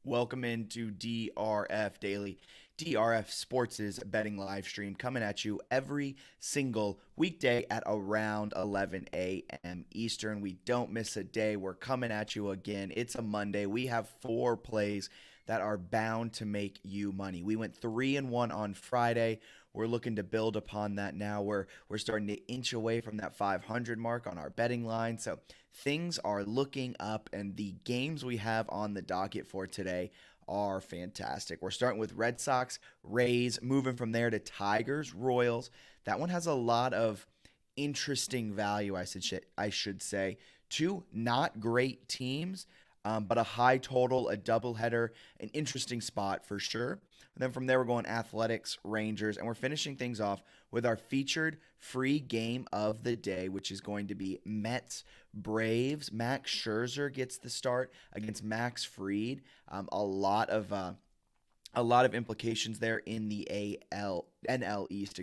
Welcome into DRF Daily, DRF Sports' betting live stream coming at you every single weekday at around 11 a.m. Eastern. We don't miss a day. We're coming at you again. It's a Monday. We have 4 plays that are bound to make you money. We went 3-1 on Friday. We're looking to build upon that now. We're starting to inch away from that 500 mark on our betting line. So things are looking up, and the games we have on the docket for today are fantastic. We're starting with Red Sox, Rays, moving from there to Tigers, Royals. That one has a lot of interesting value, I should say. 2 not great teams, but a high total, a doubleheader, an interesting spot for sure. And then from there, we're going Athletics, Rangers, and we're finishing things off with our featured free game of the day, which is going to be Mets, Braves. Max Scherzer gets the start against Max Fried. A lot of implications there in the NL East,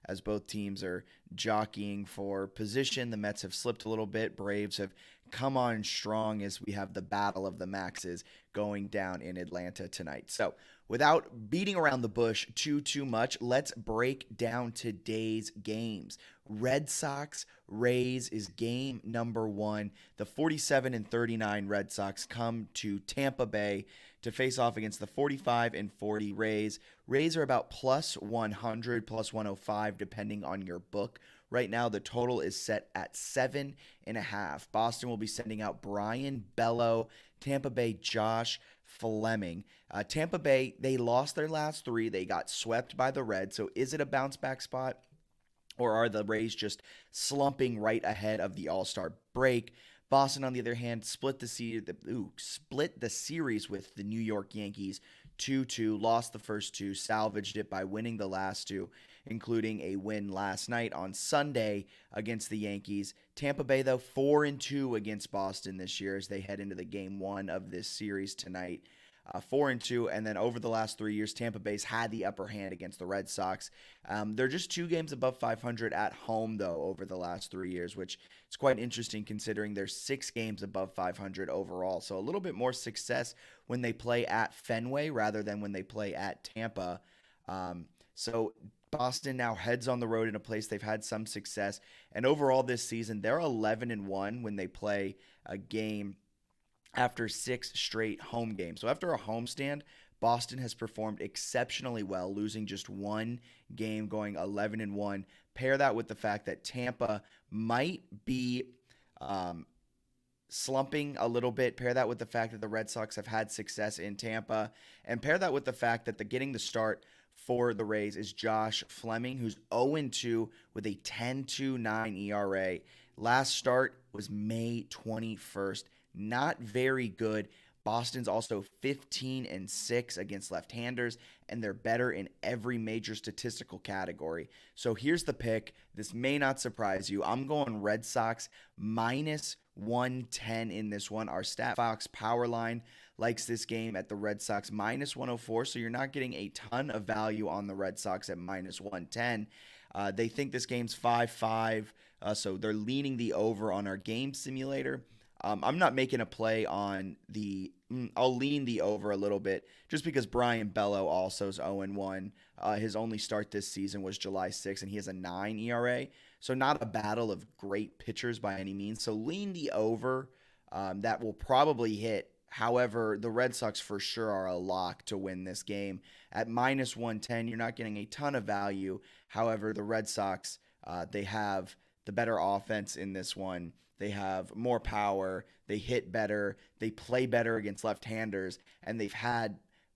as both teams are jockeying for position. The Mets have slipped a little bit. Braves have come on strong as we have the battle of the Maxes going down in Atlanta tonight. So without beating around the bush too much, let's break down today's games. Red Sox Rays is game number 1. The 47-39 Red Sox come to Tampa Bay to face off against the 45-40 Rays. Rays are about plus 100, plus 105, depending on your book. Right now, the total is set at 7.5. Boston will be sending out Brian Bello, Tampa Bay Josh Fleming. Tampa Bay, they lost their last 3. They got swept by the Reds. So is it a bounce back spot, or are the Rays just slumping right ahead of the All-Star break? Boston, on the other hand, split the series with the New York Yankees 2-2, lost the first 2, salvaged it by winning the last 2, including a win last night on Sunday against the Yankees. Tampa Bay, though, 4-2 against Boston this year as they head into the game 1 of this series tonight. 4-2, and then over the last 3 years, Tampa Bay's had the upper hand against the Red Sox. They're just 2 games above 500 at home, though, over the last 3 years, which is quite interesting considering they're 6 games above 500 overall. So a little bit more success when they play at Fenway rather than when they play at Tampa. So Boston now heads on the road in a place they've had some success. And overall this season, they're 11-1 when they play a game after 6 straight home games. So after a homestand, Boston has performed exceptionally well, losing just 1 game, going 11-1. Pair that with the fact that Tampa might be slumping a little bit. Pair that with the fact that the Red Sox have had success in Tampa. And pair that with the fact that getting the start for the Rays is Josh Fleming, who's 0-2 with a 10.29 ERA. Last start was May 21st. Not very good. Boston's also 15-6 against left-handers, and they're better in every major statistical category. So here's the pick. This may not surprise you. I'm going Red Sox minus 110 in this one. Our StatFox power line likes this game at the Red Sox minus 104, so you're not getting a ton of value on the Red Sox at minus 110. They think this game's 5-5, so they're leaning the over on our game simulator. I'm not making a play on I'll lean the over a little bit just because Brian Bello also is 0-1. His only start this season was July 6th, and he has a 9 ERA. So not a battle of great pitchers by any means. So lean the over. That will probably hit. However, the Red Sox for sure are a lock to win this game. At minus 110, you're not getting a ton of value. However, the Red Sox, they have the better offense in this one. They have more power, they hit better, they play better against left-handers, and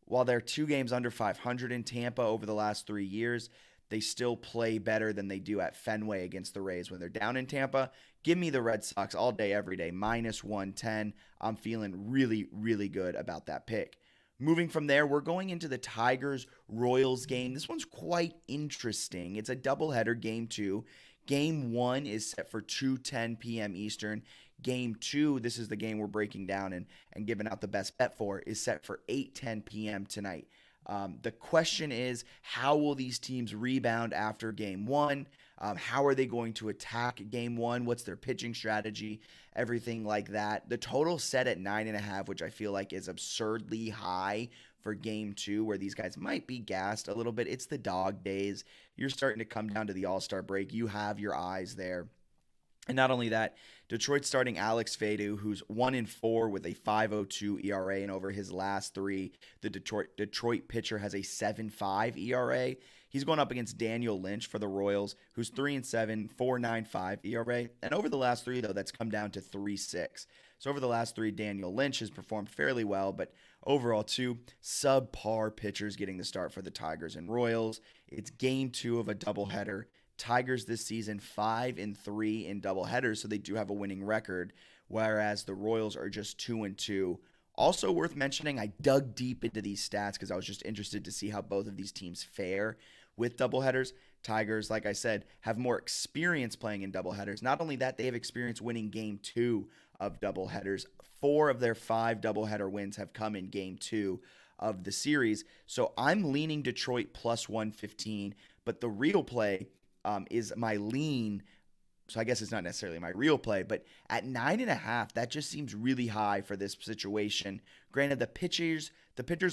while they're 2 games under 500 in Tampa over the last 3 years, they still play better than they do at Fenway against the Rays when they're down in Tampa. Give me the Red Sox all day, every day, minus 110. I'm feeling really, really good about that pick. Moving from there, we're going into the Tigers-Royals game. This one's quite interesting. It's a doubleheader, game 2. Game 1 is set for 2:10 p.m. Eastern. Game 2, this is the game we're breaking down and giving out the best bet for, is set for 8:10 p.m. tonight. The question is, how will these teams rebound after Game 1? How are they going to attack game one? What's their pitching strategy? Everything like that. The total set at 9.5, which I feel like is absurdly high for game two, where these guys might be gassed a little bit. It's the dog days. You're starting to come down to the All-Star break. You have your eyes there. And not only that, Detroit starting Alex Fadu, who's 1-4 with a 5.02 ERA, and over his last three, the Detroit pitcher has a 7.5 ERA. He's going up against Daniel Lynch for the Royals, who's 3-7, 4.95 ERA. And over the last three, though, that's come down to 3.6. So over the last three, Daniel Lynch has performed fairly well, but overall, two subpar pitchers getting the start for the Tigers and Royals. It's game two of a doubleheader. Tigers this season 5-3 in doubleheaders, so they do have a winning record, whereas the Royals are just 2-2. Also worth mentioning, I dug deep into these stats because I was just interested to see how both of these teams fare with doubleheaders. Tigers, like I said, have more experience playing in doubleheaders. Not only that, they have experience winning game two of doubleheaders. 4 of their 5 doubleheader wins have come in game two of the series. So I'm leaning Detroit plus 115, but the real play is my lean. So I guess it's not necessarily my real play, but at 9.5, that just seems really high for this situation. Granted, the pitchers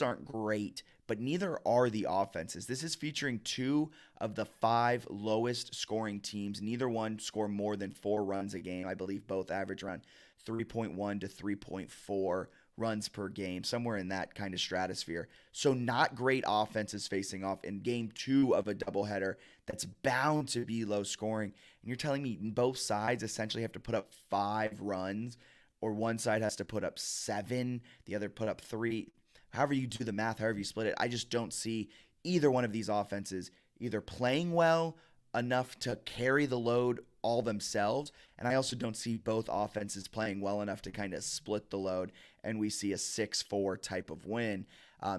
aren't great, but neither are the offenses. This is featuring 2 of the 5 lowest scoring teams. Neither one score more than 4 runs a game. I believe both average around 3.1 to 3.4 runs per game, somewhere in that kind of stratosphere. So not great offenses facing off in game two of a doubleheader that's bound to be low scoring. And you're telling me both sides essentially have to put up 5 runs, or one side has to put up 7, the other put up 3. However you do the math, however you split it, I just don't see either one of these offenses either playing well enough to carry the load all themselves, and I also don't see both offenses playing well enough to kind of split the load, and we see a 6-4 type of win.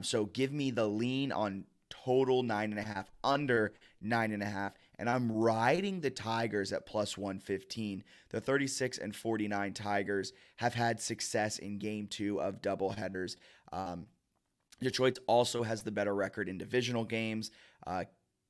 So give me the lean on total 9.5, under 9.5, and I'm riding the Tigers at plus 115. The 36-49 Tigers have had success in game two of doubleheaders. Detroit also has the better record in divisional games.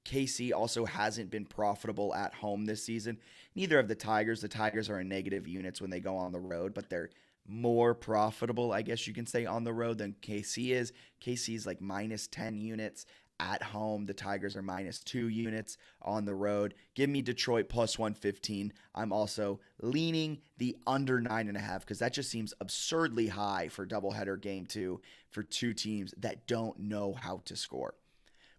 KC also hasn't been profitable at home this season. Neither of the Tigers. The Tigers are in negative units when they go on the road, but they're more profitable, I guess you can say, on the road than KC is. KC is like minus 10 units at home. The Tigers are minus 2 units on the road. Give me Detroit plus 115. I'm also leaning the under 9.5 because that just seems absurdly high for doubleheader game two for two teams that don't know how to score.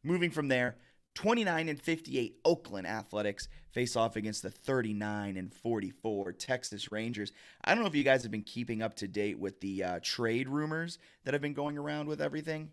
Moving from there, 29-58 Oakland Athletics face off against the 39-44 Texas Rangers. I don't know if you guys have been keeping up to date with the trade rumors that have been going around with everything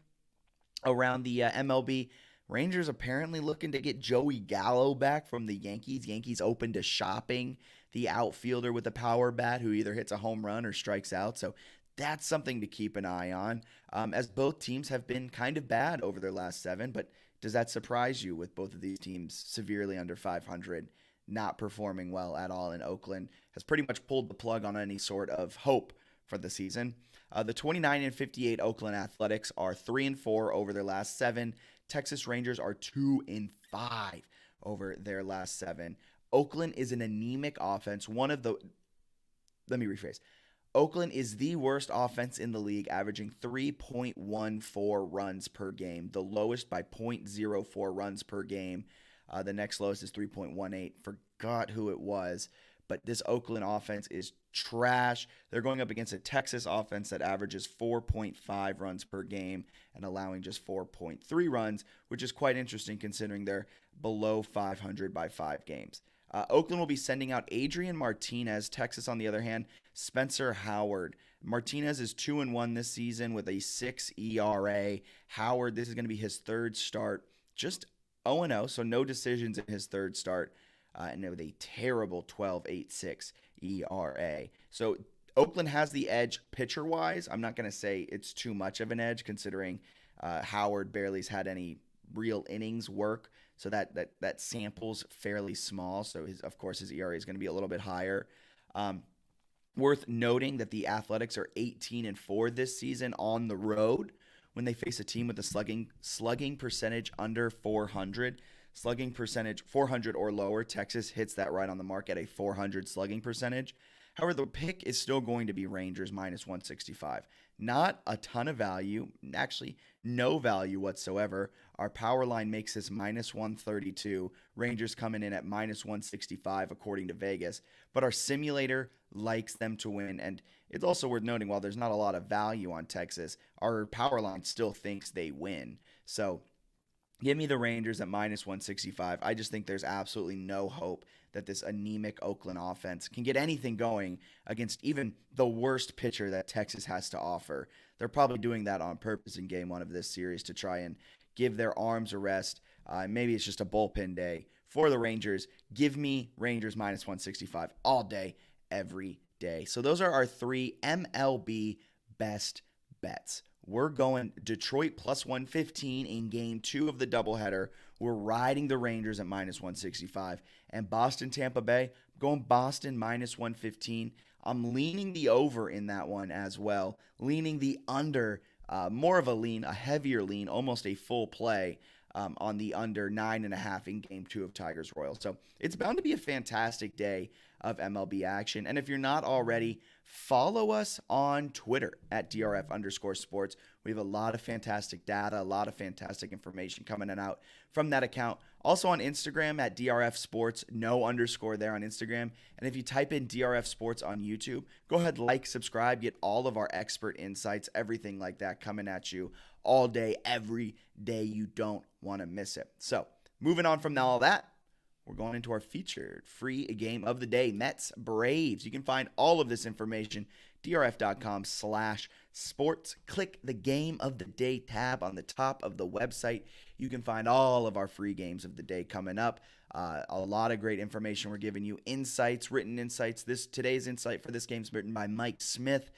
around the MLB. Rangers apparently looking to get Joey Gallo back from the Yankees. Yankees open to shopping the outfielder with a power bat who either hits a home run or strikes out. So that's something to keep an eye on, as both teams have been kind of bad over their last 7, but does that surprise you with both of these teams severely under 500, not performing well at all? And Oakland has pretty much pulled the plug on any sort of hope for the season. The 29-58 Oakland Athletics are 3-4 over their last 7. Texas Rangers are 2-5 over their last 7. Oakland is an anemic offense. Let me rephrase. Oakland is the worst offense in the league, averaging 3.14 runs per game, the lowest by 0.04 runs per game. The next lowest is 3.18. Forgot who it was, but this Oakland offense is trash. They're going up against a Texas offense that averages 4.5 runs per game and allowing just 4.3 runs, which is quite interesting considering they're below 500 by 5 games. Oakland will be sending out Adrian Martinez. Texas, on the other hand, Spencer Howard. Martinez is 2-1 this season with a 6 ERA. Howard, this is going to be his third start. Just 0-0, so no decisions in his third start. And with a terrible 12.86 ERA. So Oakland has the edge pitcher-wise. I'm not going to say it's too much of an edge considering Howard barely has had any real innings work. So that sample's fairly small. So of course his ERA is going to be a little bit higher. Worth noting that the Athletics are 18-4 this season on the road when they face a team with a slugging percentage under 400. slugging percentage 400 or lower. Texas hits that right on the mark at a 400 slugging percentage. However, the pick is still going to be Rangers minus 165. Not a ton of value, actually no value whatsoever. Our power line makes this minus 132. Rangers coming in at minus 165 according to Vegas. But our simulator likes them to win. And it's also worth noting, while there's not a lot of value on Texas, our power line still thinks they win. So give me the Rangers at minus 165. I just think there's absolutely no hope that this anemic Oakland offense can get anything going against even the worst pitcher that Texas has to offer. They're probably doing that on purpose in game one of this series to try and give their arms a rest. Maybe it's just a bullpen day for the Rangers. Give me Rangers minus 165 all day, every day. So those are our 3 MLB best bets. We're going Detroit plus 115 in game 2 of the doubleheader. We're riding the Rangers at minus 165. And Boston, Tampa Bay, going Boston minus 115. I'm leaning the over in that one as well. Leaning the under, more of a lean, a heavier lean, almost a full play on the under 9.5 in game 2 of Tigers Royals. So it's bound to be a fantastic day of MLB action. And if you're not already, follow us on Twitter at DRF_sports. We have a lot of fantastic data, a lot of fantastic information coming out from that account. Also on Instagram at DRF Sports, no underscore there on Instagram. And if you type in DRF Sports on YouTube, go ahead, like, subscribe, get all of our expert insights, everything like that coming at you all day, every day. You don't want to miss it. So moving on from all that, we're going into our featured free game of the day, Mets Braves. You can find all of this information, drf.com/sports. Click the game of the day tab on the top of the website. You can find all of our free games of the day coming up. A lot of great information we're giving you, insights, written insights. Today's insight for this game is written by Mike Smith.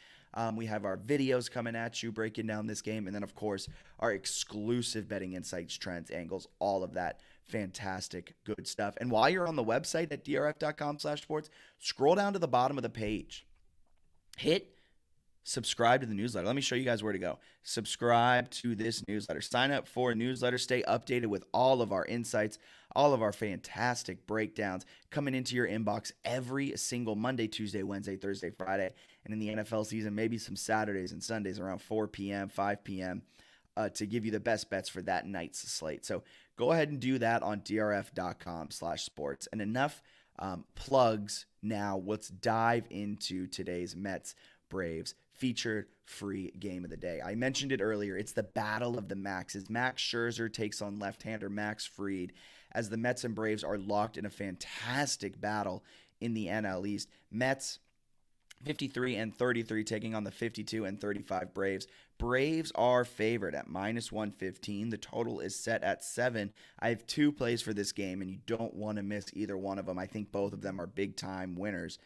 We have our videos coming at you, breaking down this game. And then, of course, our exclusive betting insights, trends, angles, all of that fantastic, good stuff. And while you're on the website at drf.com/sports, scroll down to the bottom of the page. Hit subscribe to the newsletter. Let me show you guys where to go. Subscribe to this newsletter. Sign up for a newsletter. Stay updated with all of our insights, all of our fantastic breakdowns coming into your inbox every single Monday, Tuesday, Wednesday, Thursday, Friday. And in the NFL season, maybe some Saturdays and Sundays around 4 p.m., 5 p.m. To give you the best bets for that night's slate. So go ahead and do that on drf.com/sports. And enough plugs now. Let's dive into today's Mets Braves featured free game of the day. I mentioned it earlier. It's the battle of the Maxes. Max Scherzer takes on left-hander Max Fried as the Mets and Braves are locked in a fantastic battle in the NL East. Mets 53-33 taking on the 52-35 Braves. Braves are favored at minus 115. The total is set at 7. I have 2 plays for this game, and you don't want to miss either one of them. I think both of them are big-time winners.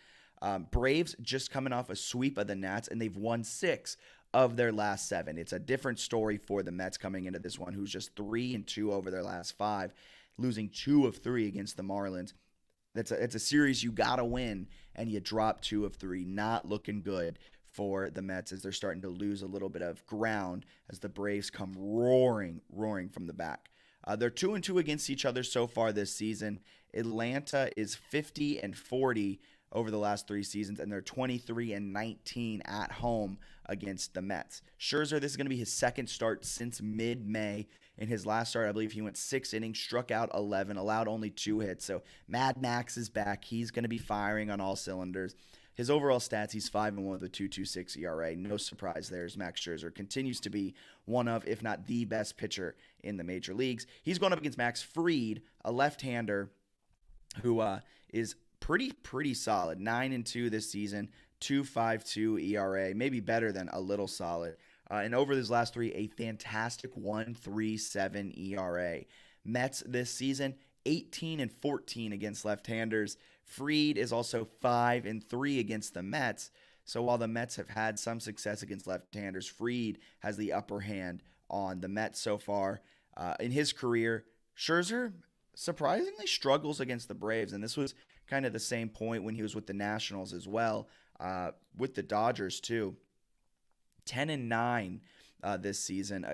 Braves just coming off a sweep of the Nats, and they've won 6 of their last 7. It's a different story for the Mets coming into this one, who's just 3-2 over their last 5, losing 2 of 3 against the Marlins. It's a series you got to win, and you drop 2 of 3. Not looking good for the Mets as they're starting to lose a little bit of ground as the Braves come roaring from the back. They're 2-2 against each other so far this season. Atlanta is 50-40 over the last 3 seasons, and they're 23-19 at home against the Mets. Scherzer, this is going to be his second start since mid-May. In his last start, I believe he went 6 innings, struck out 11, allowed only 2 hits. So Mad Max is back. He's going to be firing on all cylinders. His overall stats, he's 5-1 with a 2.26 ERA. No surprise there as Max Scherzer continues to be one of, if not the best pitcher in the major leagues. He's going up against Max Fried, a left-hander who is pretty solid. 9-2 this season, 2.52 ERA, maybe better than a little solid. And over his last 3, a fantastic 1.37 ERA. Mets this season, 18-14 against left-handers. Fried is also 5-3 against the Mets. So while the Mets have had some success against left-handers, Fried has the upper hand on the Mets so far. In his career, Scherzer surprisingly struggles against the Braves, and this was kind of the same point when he was with the Nationals as well, with the Dodgers too. 10-9 this season.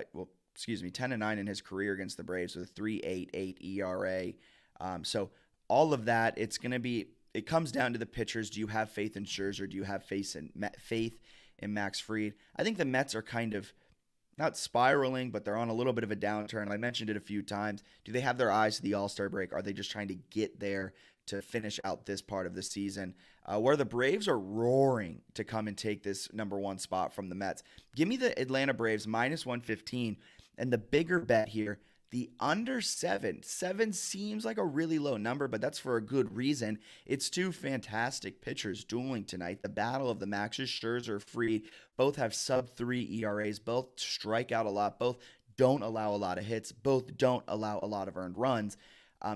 10-9 in his career against the Braves with a 3.88 ERA. So all of that, it comes down to the pitchers. Do you have faith in Scherzer? Do you have faith in Max Fried? I think the Mets are kind of not spiraling, but they're on a little bit of a downturn. I mentioned it a few times. Do they have their eyes to the All-Star break? Are they just trying to get there to finish out this part of the season? Where the Braves are roaring to come and take this number one spot from the Mets. Give me the Atlanta Braves minus 115. And the bigger bet here, the under 7. 7 seems like a really low number, but that's for a good reason. It's two fantastic pitchers dueling tonight. The battle of the Maxes, Scherzer, Fried, both have sub-3 ERAs. Both strike out a lot. Both don't allow a lot of hits. Both don't allow a lot of earned runs.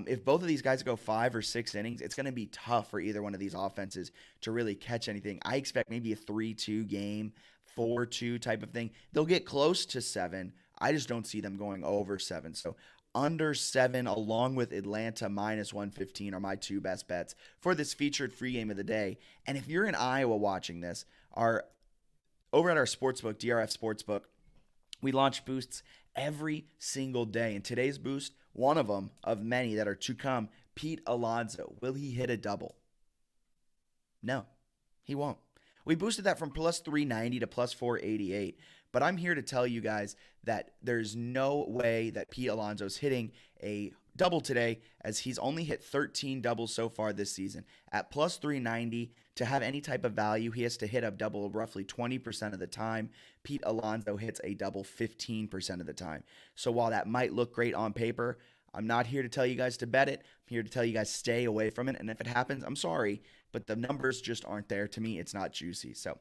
If both of these guys go 5 or 6 innings, it's going to be tough for either one of these offenses to really catch anything. I expect maybe a 3-2 game, 4-2 type of thing. They'll get close to 7. I just don't see them going over 7. So under 7 along with Atlanta minus 115 are my two best bets for this featured free game of the day. And if you're in Iowa watching this, over at our sportsbook, DRF Sportsbook, we launch boosts every single day. And today's boost, one of them of many that are to come, Pete Alonso. Will he hit a double? No, he won't. We boosted that from plus 390 to plus 488. But I'm here to tell you guys that there's no way that Pete Alonso's hitting a double today, as he's only hit 13 doubles so far this season. At plus 390, to have any type of value, he has to hit a double roughly 20% of the time. Pete Alonso hits a double 15% of the time. So while that might look great on paper, I'm not here to tell you guys to bet it. I'm here to tell you guys stay away from it. And if it happens, I'm sorry, but the numbers just aren't there to me. It's not juicy. So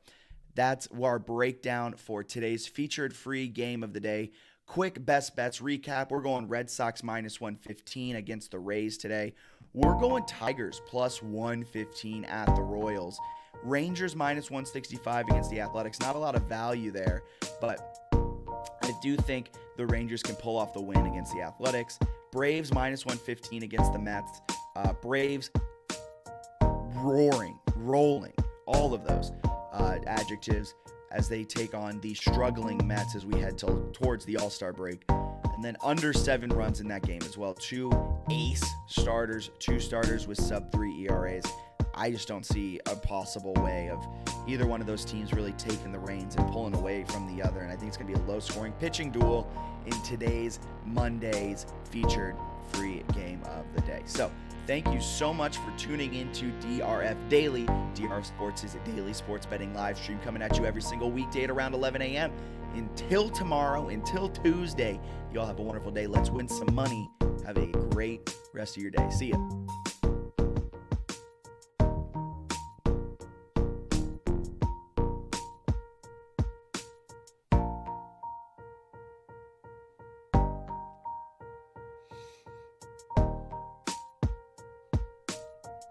that's our breakdown for today's featured free game of the day. Quick best bets recap. We're going Red Sox minus 115 against the Rays today. We're going Tigers plus 115 at the Royals. Rangers minus 165 against the Athletics. Not a lot of value there, but I do think the Rangers can pull off the win against the Athletics. Braves minus 115 against the Mets. Braves rolling, all of those adjectives as they take on the struggling Mets as we head towards the All-Star break. And then under 7 runs in that game as well. 2 ace starters, 2 starters with sub-3 ERAs. I just don't see a possible way of either one of those teams really taking the reins and pulling away from the other. And I think it's going to be a low-scoring pitching duel in today's Monday's featured free game of the day. So thank you so much for tuning in to DRF Daily. DRF Sports is a daily sports betting live stream coming at you every single weekday at around 11 a.m. Until tomorrow, until Tuesday, you all have a wonderful day. Let's win some money. Have a great rest of your day. See ya.